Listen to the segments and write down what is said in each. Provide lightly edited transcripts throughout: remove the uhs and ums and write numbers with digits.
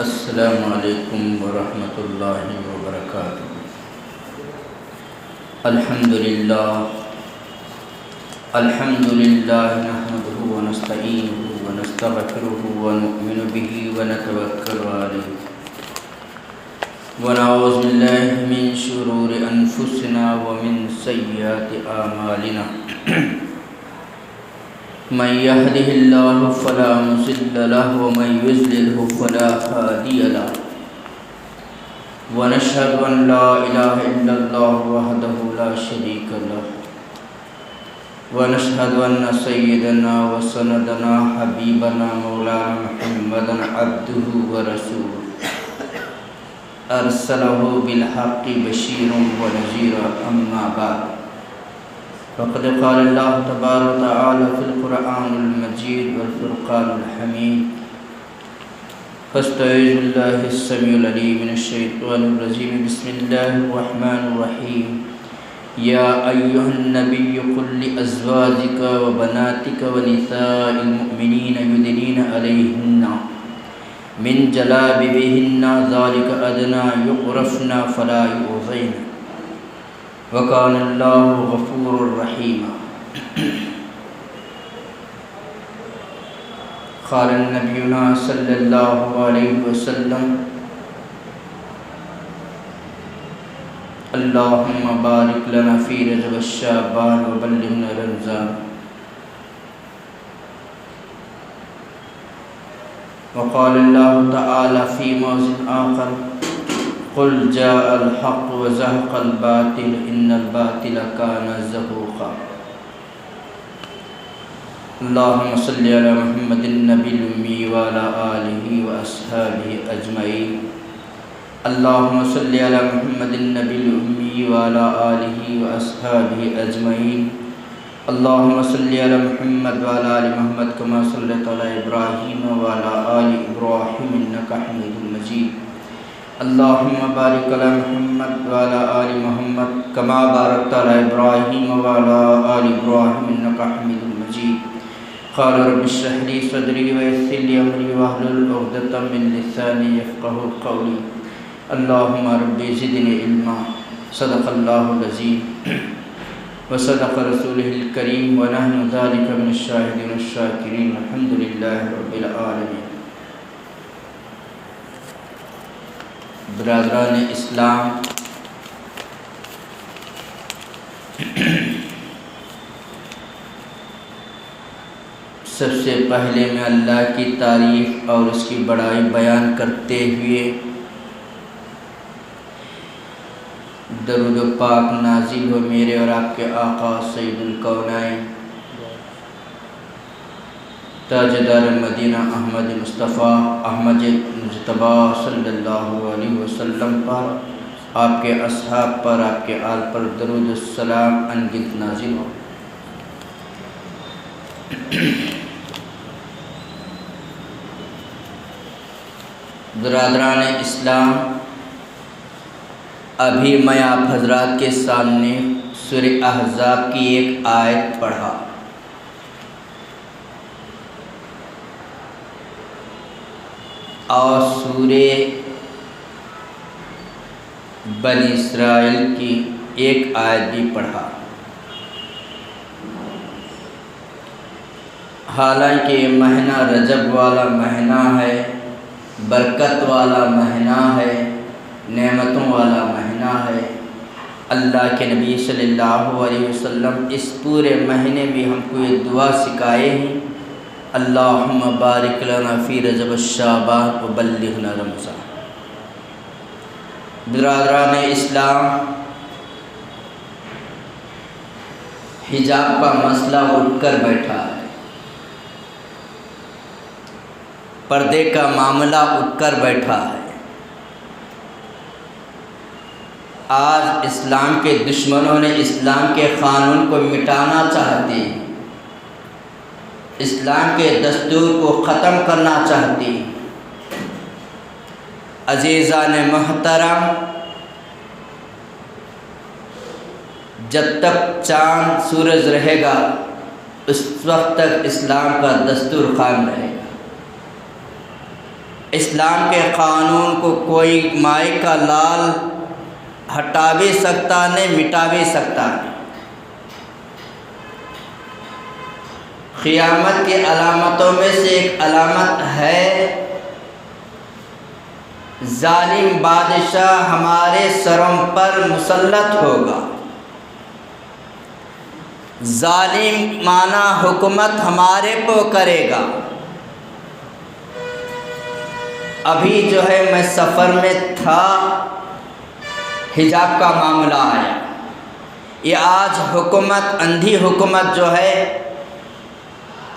السلام علیکم ورحمۃ اللہ وبرکاتہ۔ الحمدللہ نحمده ونستعینه ونستغفره ونؤمن به ونتوکل علیہ ونعوذ باللہ من شرور انفسنا ومن سیئات اعمالنا من يهده الله فلا مضل له ومن يضلل فلا هادي له ونشهد أن لا إله إلا الله وحده لا شريك له ونشهد أن سيدنا وسندنا حبيبنا مولانا محمدا عبده ورسوله أرسله بالحق بشيرا ونذيرا أما بعد فقد قال الله تبارك وتعالى في القرآن المجيد والفرقان الحميد فاستعيذ بالله السميع العليم من الشيطان الرجيم بسم الله الرحمن الرحيم يا أيها النبي قل لأزواجك وبناتك ونساء المؤمنين يدنين عليهن من جلابيبهن ذلك أدنى يعرفن فلا يؤذين وَكَانَ اللَّهُ غَفُورًا رَحِيمًا۔ قال نبینا صلی اللہ علیہ وسلم اللہم بارک لنا فی رجب الشعبان وبلغنا رمضان۔ وقال اللہ تعالی فی موضع آخر قل جاء الحق وزهق الباطل ان الباطل كان زهوقا۔ اللهم صل على محمد النبي الأمي وعلى آله وأصحابه أجمعين۔ اللهم صل على محمد النبي الأمي وعلى آله وأصحابه أجمعين۔ اللهم صل على محمد وعلى آل محمد كما صليت على إبراهيم وعلى آل إبراهيم إنك حميد مجيد۔ اللهم بارك على محمد وعلى آل محمد كما باركت على إبراهيم وعلى آل إبراهيم إنك حميد مجيد۔ قال رب اشرح لي صدري ويسر لي أمري واحلل عقدة من لساني يفقهوا قولي۔ اللهم رب زدني علما۔ صدق الله العظيم وصدق رسوله الكريم ونحن ذلك من الشاهدين والشاكرين الحمد لله رب العالمين۔ برادران اسلام، سب سے پہلے میں اللہ کی تعریف اور اس کی بڑائی بیان کرتے ہوئے درود و پاک نازل ہو میرے اور آپ کے آقا سید الکونین تاجدار مدینہ احمد مصطفیٰ احمد مجتبیٰ صلی اللہ علیہ وسلم پر، آپ کے اصحاب پر، آپ کے آل پر درود السلام انگت نازل ہو۔ برادران اسلام، ابھی میں آپ حضرات کے سامنے سورہ احزاب کی ایک آیت پڑھا۔ اور سورہ بنی اسرائیل کی ایک آیت بھی پڑھا۔ حالانکہ یہ مہینہ رجب والا مہینہ ہے، برکت والا مہینہ ہے، نعمتوں والا مہینہ ہے۔ اللہ کے نبی صلی اللہ علیہ وسلم اس پورے مہینے میں ہم کو یہ دعا سکھائے ہیں، اللہم بارک لنا فی رجب الشعبان وبلغنا رمضان۔ برادران اسلام، حجاب کا مسئلہ اٹھ کر بیٹھا ہے، پردے کا معاملہ اٹھ کر بیٹھا ہے۔ آج اسلام کے دشمنوں نے اسلام کے قانون کو مٹانا چاہتے ہیں، اسلام کے دستور کو ختم کرنا چاہتے ہیں۔ عزیزان محترم، جب تک چاند سورج رہے گا اس وقت تک اسلام کا دستور قائم رہے گا۔ اسلام کے قانون کو کوئی مائی کا لال ہٹا بھی سکتا نہیں، مٹا بھی سکتا نہیں۔ قیامت کی علامتوں میں سے ایک علامت ہے ظالم بادشاہ ہمارے سروں پر مسلط ہوگا۔ ظالم معنی حکومت ہمارے پہ کرے گا۔ ابھی جو ہے میں سفر میں تھا، حجاب کا معاملہ آیا۔ یہ آج حکومت، اندھی حکومت جو ہے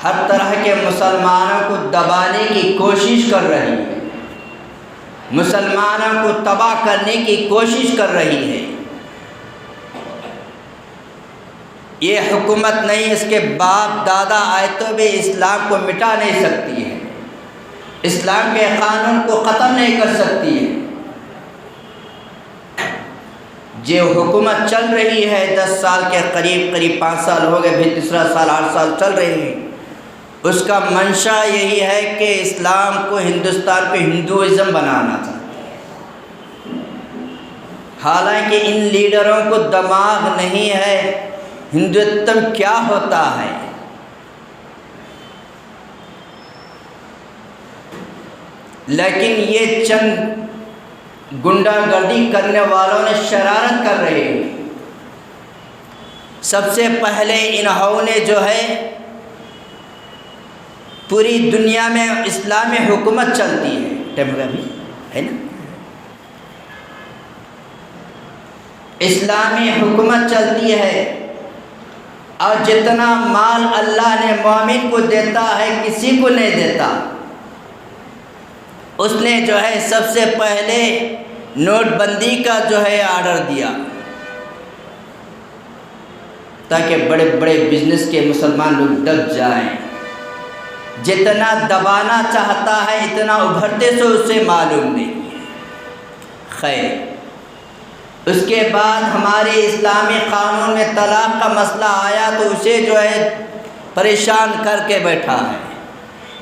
ہر طرح کے مسلمانوں کو دبانے کی کوشش کر رہی ہے، مسلمانوں کو تباہ کرنے کی کوشش کر رہی ہے۔ یہ حکومت نہیں، اس کے باپ دادا آئے تو بھی اسلام کو مٹا نہیں سکتی ہے، اسلام کے قانون کو ختم نہیں کر سکتی ہے۔ جو حکومت چل رہی ہے 10 سال کے قریب 5 سال ہو گئے، بھی تیسرا سال 8 سال چل رہی ہے، اس کا منشا یہی ہے کہ اسلام کو ہندوستان پہ ہندوازم بنانا چاہتے ہیں۔ حالانکہ ان لیڈروں کو دماغ نہیں ہے ہندوتم کیا ہوتا ہے۔ لیکن یہ چند گنڈا گردی کرنے والوں نے شرارت کر رہے ہیں۔ سب سے پہلے انہوں نے جو ہے پوری دنیا میں اسلامی حکومت چلتی ہے، ٹیموگرافی ہے نا، اسلامی حکومت چلتی ہے، اور جتنا مال اللہ نے مومن کو دیتا ہے کسی کو نہیں دیتا۔ اس نے جو ہے سب سے پہلے نوٹ بندی کا جو ہے آرڈر دیا تاکہ بڑے بڑے بزنس کے مسلمان لوگ دب جائیں۔ جتنا دبانا چاہتا ہے اتنا ابھرتے سے اسے معلوم نہیں ہے۔ خیر، اس کے بعد ہمارے اسلامی قانون میں طلاق کا مسئلہ آیا تو اسے جو ہے پریشان کر کے بیٹھا ہے،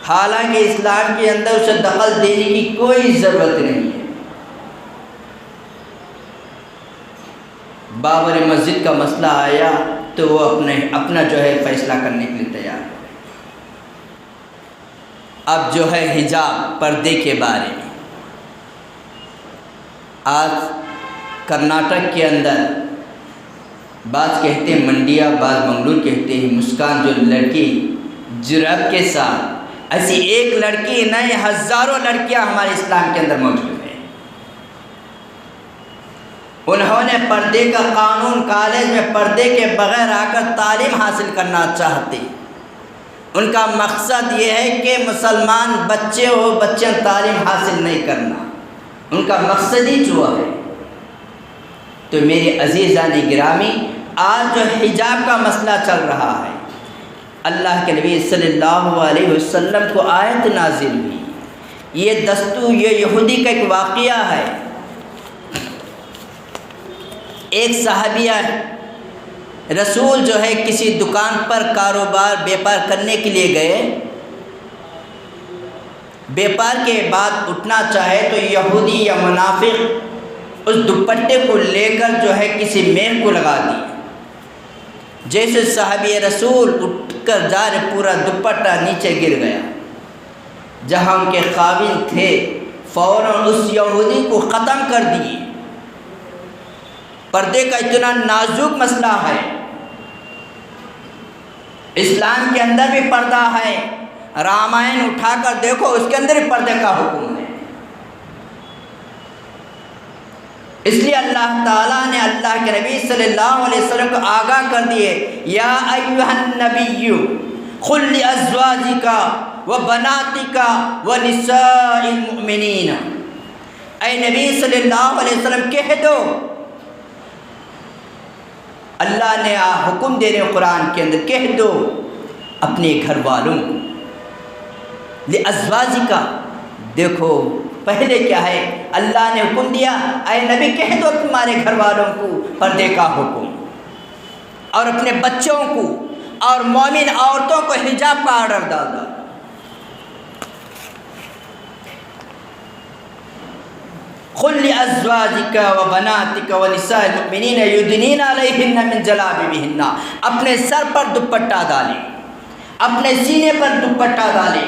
حالانکہ اسلام کے اندر اسے دخل دینے کی کوئی ضرورت نہیں ہے۔ بابر مسجد کا مسئلہ آیا تو وہ اپنا جو ہے فیصلہ کرنے کے لیے تیار ہے۔ اب جو ہے حجاب، پردے کے بارے میں، آج کرناٹک کے اندر بعض کہتے ہیں منڈیا، بعض منگلور کہتے ہیں، مسکان جو لڑکی جرأت کے ساتھ، ایسی ایک لڑکی نہیں ہزاروں لڑکیاں ہمارے اسلام کے اندر موجود ہیں، انہوں نے پردے کا قانون، کالج میں پردے کے بغیر آ کر تعلیم حاصل کرنا چاہتے۔ ان کا مقصد یہ ہے کہ مسلمان بچے ہو، بچے تعلیم حاصل نہیں کرنا، ان کا مقصد ہی جو ہے۔ تو میرے عزیزان گرامی، آج جو حجاب کا مسئلہ چل رہا ہے، اللہ کے نبی صلی اللہ علیہ وسلم کو آیت نازل ہوئی، یہ دستور، یہ یہودی کا ایک واقعہ ہے۔ ایک صحابیہ رسول جو ہے کسی دکان پر کاروبار بیپار کرنے کے لیے گئے، بیپار کے بعد اٹھنا چاہے تو یہودی یا منافق اس دوپٹے کو لے کر جو ہے کسی میخ کو لگا دی۔ جیسے صحابی رسول اٹھ کر جا رہے، پورا دوپٹہ نیچے گر گیا۔ جہاں ان کے خاوند تھے فوراً اس یہودی کو ختم کر دیے۔ پردے کا اتنا نازک مسئلہ ہے، اسلام کے اندر بھی پردہ ہے، رامائن اٹھا کر دیکھو اس کے اندر بھی پردے کا حکم ہے۔ اس لیے اللہ تعالیٰ نے اللہ کے نبی صلی اللہ علیہ وسلم کو آگاہ کر دیے، یا ایھا النبی قل لازواجک وبناتک ونساء المؤمنین، اے نبی صلی اللہ علیہ وسلم کہہ دو، اللہ نے حکم دے رہے قرآن کے اندر، کہہ دو اپنے گھر والوں کو، لازواجک، دیکھو پہلے کیا ہے، اللہ نے حکم دیا اے نبی کہہ دو تمہارے گھر والوں کو پردے کا حکم، اور اپنے بچوں کو اور مومن عورتوں کو حجاب کا آرڈر ڈالا۔ قل لازواجک و بناتک و نساء المؤمنین یدنین علیہن من جلابیبہن، اپنے سر پر دوپٹہ ڈالیں، اپنے سینے پر دوپٹہ ڈالیں،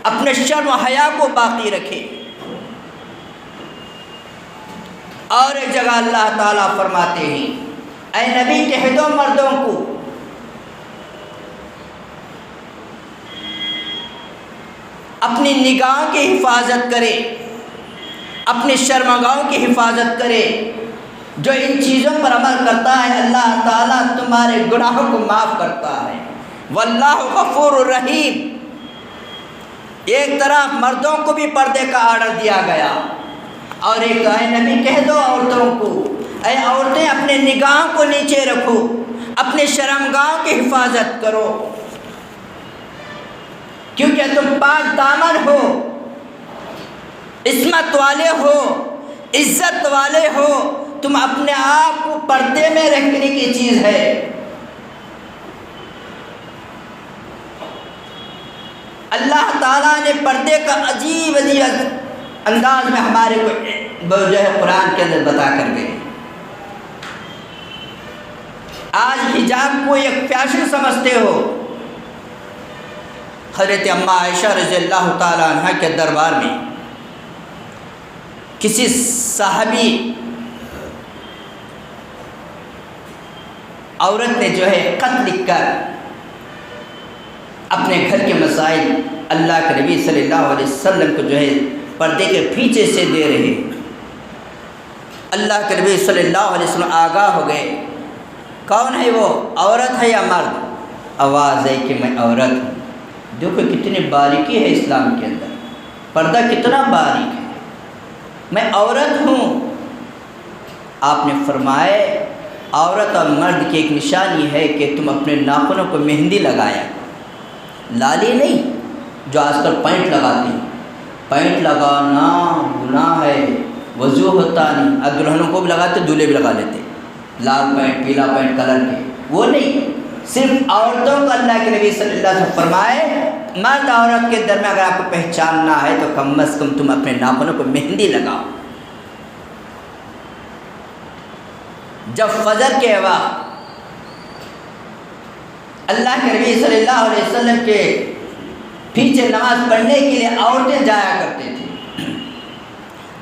اپنے شرم و حیا کو باقی رکھیں۔ اور ایک جگہ اللہ تعالیٰ فرماتے ہیں اے نبی کہہ دو مردوں کو اپنی نگاہوں کی حفاظت کرے، اپنی شرمگاہوں کی حفاظت کرے۔ جو ان چیزوں پر عمل کرتا ہے اللہ تعالیٰ تمہارے گناہوں کو معاف کرتا ہے، واللہ غفور الرحیم۔ ایک طرف مردوں کو بھی پردے کا آرڈر دیا گیا، اور ایک اے نبی کہہ دو عورتوں کو اے عورتیں اپنے نگاہوں کو نیچے رکھو، اپنے شرمگاہوں کی حفاظت کرو، کیونکہ تم پاک دامن ہو، عصمت والے ہو، عزت والے ہو، تم اپنے آپ کو پردے میں رکھنے کی چیز ہے۔ اللہ تعالیٰ نے پردے کا عجیب انداز میں ہمارے کو جو ہے قرآن کے اندر بتا کر گئے۔ آج حجاب کو ایک فیشن سمجھتے ہو۔ حضرت اماں عائشہ رضی اللہ تعالیٰ عنہ کے دربار میں کسی صحابی عورت نے جو ہے خط لکھ کر اپنے گھر کے مسائل اللہ کے نبی صلی اللہ علیہ وسلم کو جو ہے پردے کے پیچھے سے دے رہے۔ اللہ کے نبی صلی اللہ علیہ وسلم آگاہ ہو گئے، کون ہے وہ، عورت ہے یا مرد؟ آواز ہے کہ میں عورت ہوں۔ دیکھو کتنی باریکی ہے اسلام کے اندر، پردہ کتنا باریک ہے، میں عورت ہوں۔ آپ نے فرمایا عورت اور مرد کی ایک نشانی ہے کہ تم اپنے ناخنوں کو مہندی لگایا، لالی نہیں جو آج کل پینٹ لگاتے ہیں۔ پینٹ لگانا گناہ ہے، وضو ہوتا نہیں۔ اب دلہنوں کو بھی لگاتے، دولہے بھی لگا لیتے، لال پینٹ پیلا پینٹ کلر کے، وہ نہیں، صرف عورتوں کو اللہ کے نبی صلی اللہ علیہ وسلم فرمائے مرد عورت کے درمیان اگر آپ کو پہچاننا ہے تو کم از کم تم اپنے ناخنوں کو مہندی لگاؤ۔ جب فجر کے وقت اللہ کے نبی صلی اللہ علیہ وسلم کے پیچھے نماز پڑھنے کے لیے عورتیں جایا کرتے تھے،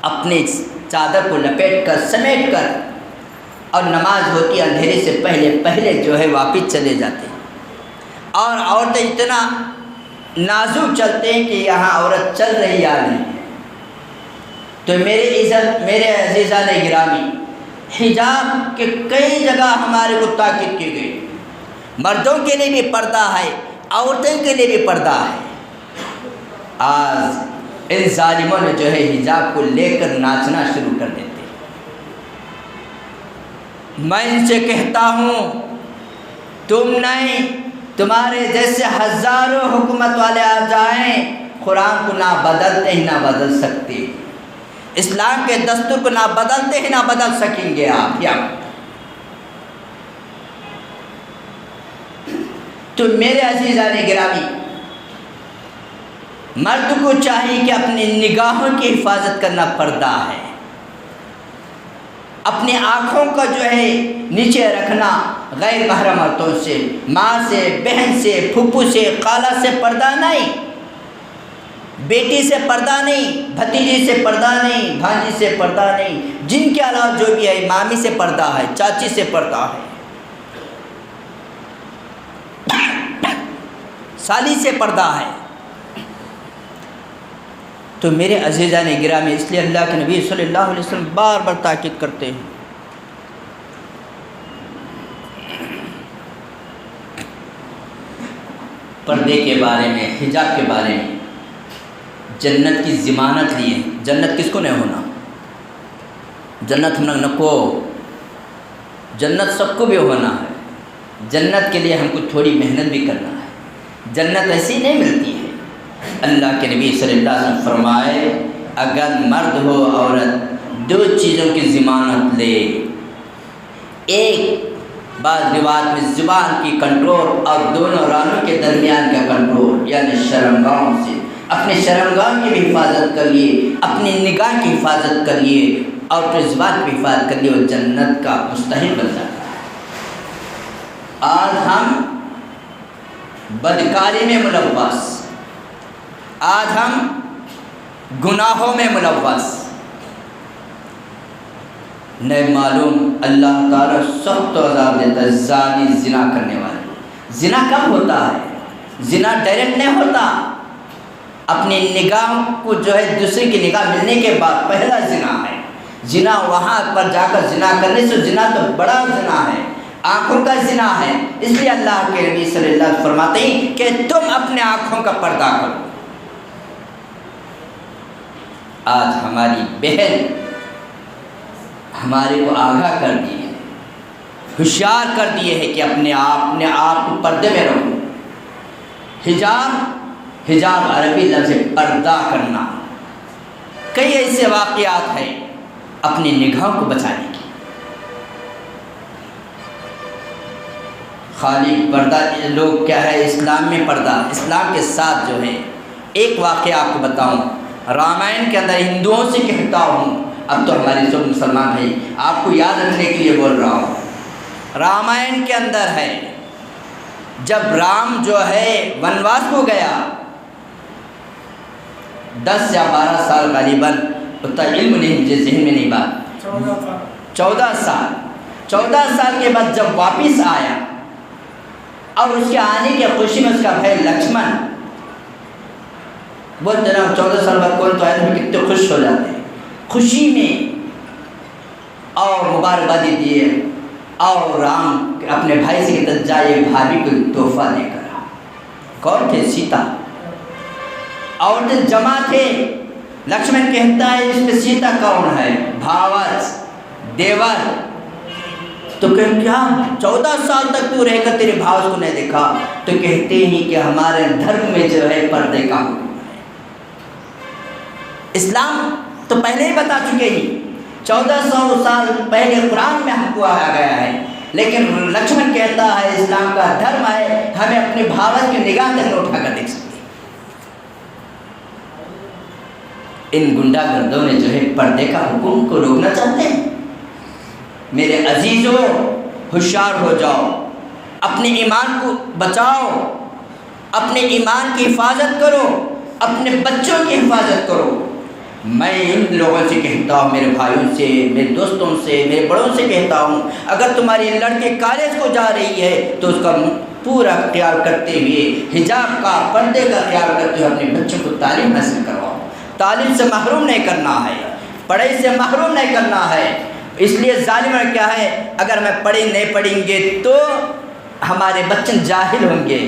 اپنے چادر کو لپیٹ کر سمیٹ کر، اور نماز ہوتی اندھیرے سے پہلے جو ہے واپس چلے جاتے۔ اور عورتیں اتنا نازک چلتے ہیں کہ یہاں عورت چل رہی یا نہیں۔ تو میرے عزیزان گرامی، حجاب کے کئی جگہ ہمارے کو تاکید کی گئی۔ مردوں کے لیے بھی پردہ ہے، عورتوں کے لیے بھی پردہ ہے۔ آج ان ظالموں نے جو ہے حجاب کو لے کر ناچنا شروع کر دیتے۔ میں ان سے کہتا ہوں تم نہیں، تمہارے جیسے ہزاروں حکومت والے آ جائیں، قرآن کو نہ بدلتے ہی نہ بدل سکتے، اسلام کے دستور کو نہ بدلتے ہی نہ بدل سکیں گے آپ۔ یا تو میرے عزیزان گرامی، مرد کو چاہیے کہ اپنی نگاہوں کی حفاظت کرنا پردہ ہے، اپنی آنکھوں کا جو ہے نیچے رکھنا، غیر محرم عورتوں سے، ماں سے، بہن سے، پھپھو سے، خالہ سے پردہ نہیں، بیٹی سے پردہ نہیں، بھتیجی سے پردہ نہیں، بھانجی سے پردہ نہیں، جن کے علاوہ جو بھی ہے، مامی سے پردہ ہے، چاچی سے پردہ ہے، سالی سے پردہ ہے۔ تو میرے عزیزان گرامی، اس لیے اللہ کے نبی صلی اللہ علیہ وسلم بار بار تاکید کرتے ہیں۔ پردے کے بارے میں، حجاب کے بارے میں، جنت کی ضمانت لی ہے۔ جنت کس کو نہیں ہونا؟ جنت ہم لوگ کو، جنت سب کو بھی ہونا ہے۔ جنت کے لیے ہم کو تھوڑی محنت بھی کرنا ہے، جنت ایسی نہیں ملتی ہے۔ اللہ کے نبی صلی اللہ علیہ وسلم فرمائے اگر مرد ہو عورت دو چیزوں کی ضمانت لے، ایک بعض روایت میں زبان کی کنٹرول اور دونوں رانوں کے درمیان کا کنٹرول، یعنی شرمگاہوں سے اپنے شرمگاہ کی بھی حفاظت کر لیے، اپنی نگاہ کی حفاظت کر لیے اور اپنی زبان کی حفاظت کر لیے، وہ جنت کا مستحق بن جاتا ہے۔ آج ہم بدکاری میں ملوث، آج ہم گناہوں میں ملوث، نہیں معلوم اللہ تعالیٰ سخت عذاب دیتا ہے زانی، زنا کرنے والے۔ زنا کب ہوتا ہے؟ زنا ڈائریکٹ نہیں ہوتا، اپنی نگاہ کو جو ہے دوسرے کی نگاہ ملنے کے بعد پہلا زنا ہے۔ زنا وہاں پر جا کر زنا کرنے سے، زنا تو بڑا زنا ہے، آنکھوں کا زنا ہے۔ اس لیے اللہ کے نبی صلی اللہ علیہ وسلم فرماتے ہیں کہ تم اپنے آنکھوں کا پردہ کرو۔ آج ہماری بہن ہمارے کو آگاہ کر دی ہے، ہوشیار کر دیے ہے کہ اپنے آپ کو پردے میں رکھو۔ حجاب عربی لفظ پردہ کرنا۔ کئی ایسے واقعات ہیں اپنی نگاہوں کو بچانے کی۔ خالی پردہ لوگ کیا ہے اسلام میں پردہ، اسلام کے ساتھ جو ہے ایک واقعہ آپ کو بتاؤں، رامائن کے اندر ہندوؤں سے کہتا ہوں، اب تو ہمارے سب مسلمان ہیں، آپ کو یاد رکھنے کے لیے بول رہا ہوں۔ رامائن کے اندر ہے جب رام جو ہے ونواس کو گیا، 10 یا 12 سال غالباً، اتنا علم نہیں مجھے ذہن میں نہیں بات، 14 سال کے بعد جب واپس آیا اور اس کے آنے کی خوشی میں اس کا بھائی لکشمن بولتے نا 14 سال بعد کون تو آئے تو کتنے خوش ہو جاتے ہیں، خوشی میں اور مبارکبادی دیے، اور رام اپنے بھائی سے کہتا جائے بھابھی کو تحفہ لے کر آ۔ کون تھے؟ سیتا۔ عورتیں جمع تھے، لکشمن کہتا ہے اس میں سیتا کون ہے؟ بھاوت، دیور۔ تو کہ کیا 14 سال تک تو رہ کر تیرے بھاوت کو نہیں دیکھا؟ تو کہتے ہیں کہ ہمارے دھرم میں جو ہے پردے کا حکم ہے۔ اسلام تو پہلے ہی بتا چکے ہی، 1400 سال پہلے قرآن میں ہم کو آیا گیا ہے، لیکن لکشمن کہتا ہے اسلام کا دھرم ہے ہمیں اپنے بھاوت کی نگاہ تک نہ اٹھا کر دیکھ سکتے۔ ان گنڈا گردوں نے جو ہے پردے کا حکم کو روکنا چاہتے ہیں۔ میرے عزیزوں ہوشیار ہو جاؤ، اپنے ایمان کو بچاؤ، اپنے ایمان کی حفاظت کرو، اپنے بچوں کی حفاظت کرو۔ میں ان لوگوں سے کہتا ہوں، میرے بھائیوں سے، میرے دوستوں سے، میرے بڑوں سے کہتا ہوں، اگر تمہاری لڑکی کالج کو جا رہی ہے تو اس کا پورا خیال کرتے ہوئے، حجاب کا، پردے کا خیال کرتے ہوئے اپنے بچوں کو تعلیم حاصل کرواؤ۔ تعلیم سے محروم نہیں کرنا ہے، پڑھائی سے محروم نہیں کرنا ہے۔ اس لیے ظالم کیا ہے، اگر میں نہیں پڑھیں گے تو ہمارے بچے جاہل ہوں گے۔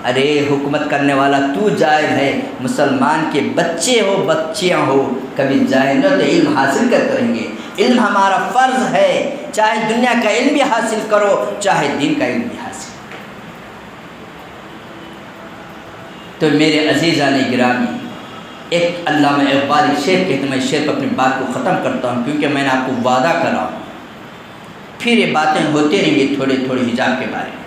ارے حکومت کرنے والا تو جاہل ہے، مسلمان کے بچے ہو بچیاں ہو کبھی جاہل نہ تو علم حاصل کریں گے۔ علم ہمارا فرض ہے، چاہے دنیا کا علم بھی حاصل کرو، چاہے دین کا علم بھی حاصل کرو۔ تو میرے عزیزان گرامی، ایک علامہ اقبال شعر کہتے، میں شعر پر اپنی بات کو ختم کرتا ہوں کیونکہ میں نے آپ کو وعدہ کرا، پھر یہ باتیں ہوتی رہیں گی تھوڑی تھوڑی حجاب کے بارے میں۔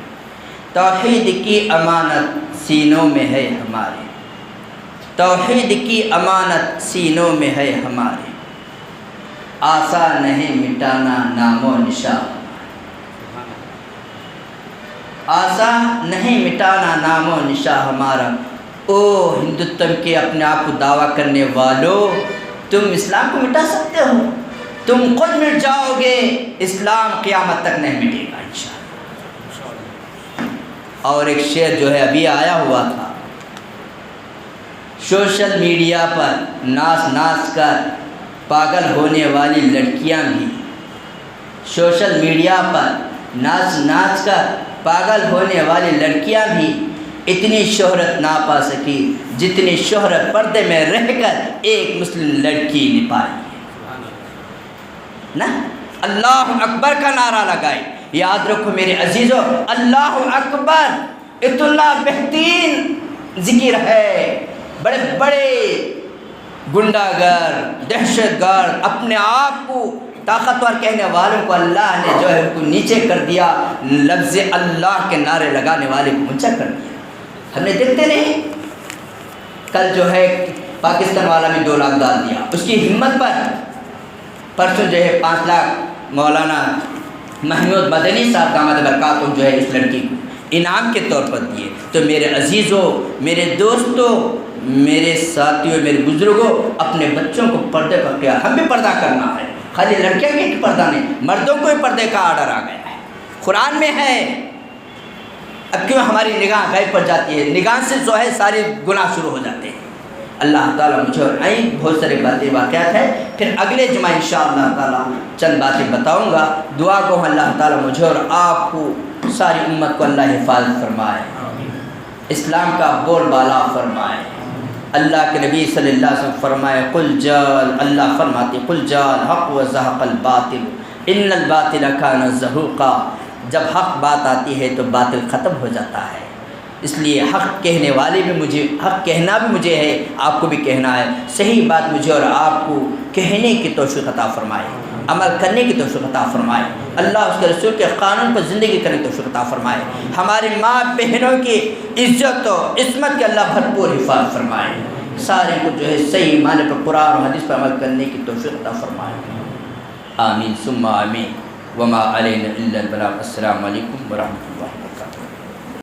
توحید کی امانت سینوں میں ہے ہمارے، توحید کی امانت سینوں میں ہے ہمارے، آسان نہیں مٹانا نام و نشان، آسان نہیں مٹانا نام و نشان ہمارا۔ او ہندوتم کے اپنے آپ کو دعویٰ کرنے والوں، تم اسلام کو مٹا سکتے ہو؟ تم خود مٹ جاؤ گے، اسلام قیامت تک نہیں مٹے گا انشاءاللہ۔ اور ایک شعر جو ہے ابھی آیا ہوا تھا، سوشل میڈیا پر ناچ کر پاگل ہونے والی لڑکیاں بھی، سوشل میڈیا پر ناچ کر پاگل ہونے والی لڑکیاں بھی اتنی شہرت نہ پا سکی جتنی شہرت پردے میں رہ کر ایک مسلم لڑکی نے پائی نا۔ اللہ اکبر کا نعرہ لگائے، یاد رکھو میرے عزیزوں، اللہ اکبر اتنا بہترین ذکر ہے۔ بڑے بڑے گنڈا گرد، دہشت گرد، اپنے آپ کو طاقتور کہنے والوں کو اللہ نے جو ہے ان کو نیچے کر دیا، لفظ اللہ کے نعرے لگانے والے کو اونچا کر دیا۔ ہم نے دیکھتے نہیں، کل جو ہے پاکستان والا بھی 2 لاکھ ڈال دیا، اس کی ہمت پر پرسوں جو ہے 5 لاکھ مولانا محمود مدنی صاحب داماد برکاتہ جو ہے اس لڑکی کو انعام کے طور پر دیے۔ تو میرے عزیزوں، میرے دوستوں، میرے ساتھیوں، میرے بزرگوں، اپنے بچوں کو پردے کا خیال، ہم بھی پردہ کرنا ہے، خالی لڑکیاں کے پردہ نہیں، مردوں کو بھی پردے کا آرڈر آ گیا ہے، قرآن میں ہے۔ اب کیوں ہماری نگاہ غیب پر جاتی ہے؟ نگاہ سے جو ہے سارے گناہ شروع ہو جاتے ہیں۔ اللہ تعالیٰ مجھے اور بہت سارے باتیں واقعات ہیں، پھر اگلے جمعہ انشاءاللہ تعالیٰ چند باتیں بتاؤں گا۔ دعا کو اللہ تعالیٰ مجھے اور آپ کو، ساری امت کو اللہ حفاظت فرمائے، اسلام کا بول بالا فرمائے۔ اللہ کے نبی صلی اللہ علیہ وسلم فرمائے قل جال، اللہ فرماتے قل جال حق و زہق الباطل ان الباطل کان زہوقا۔ جب حق بات آتی ہے تو باطل ختم ہو جاتا ہے، اس لیے حق کہنے والے بھی مجھے، حق کہنا بھی مجھے ہے، آپ کو بھی کہنا ہے۔ صحیح بات مجھے اور آپ کو کہنے کی توفیق عطا فرمائے، عمل کرنے کی توفیق عطا فرمائے۔ اللہ اس کے رسول کے قانون پر زندگی کرنے کی توفیق عطا فرمائے۔ ہماری ماں بہنوں کی عزت و عصمت کے اللہ بھرپور حفاظت فرمائے۔ سارے کو جو ہے صحیح معنی پر قرآن و حدیث پر عمل کرنے کی توفیق عطا فرمائے۔ آمین ثم آمین۔ وما علینا الا البلاغ۔ السلام علیکم ورحمۃ اللہ۔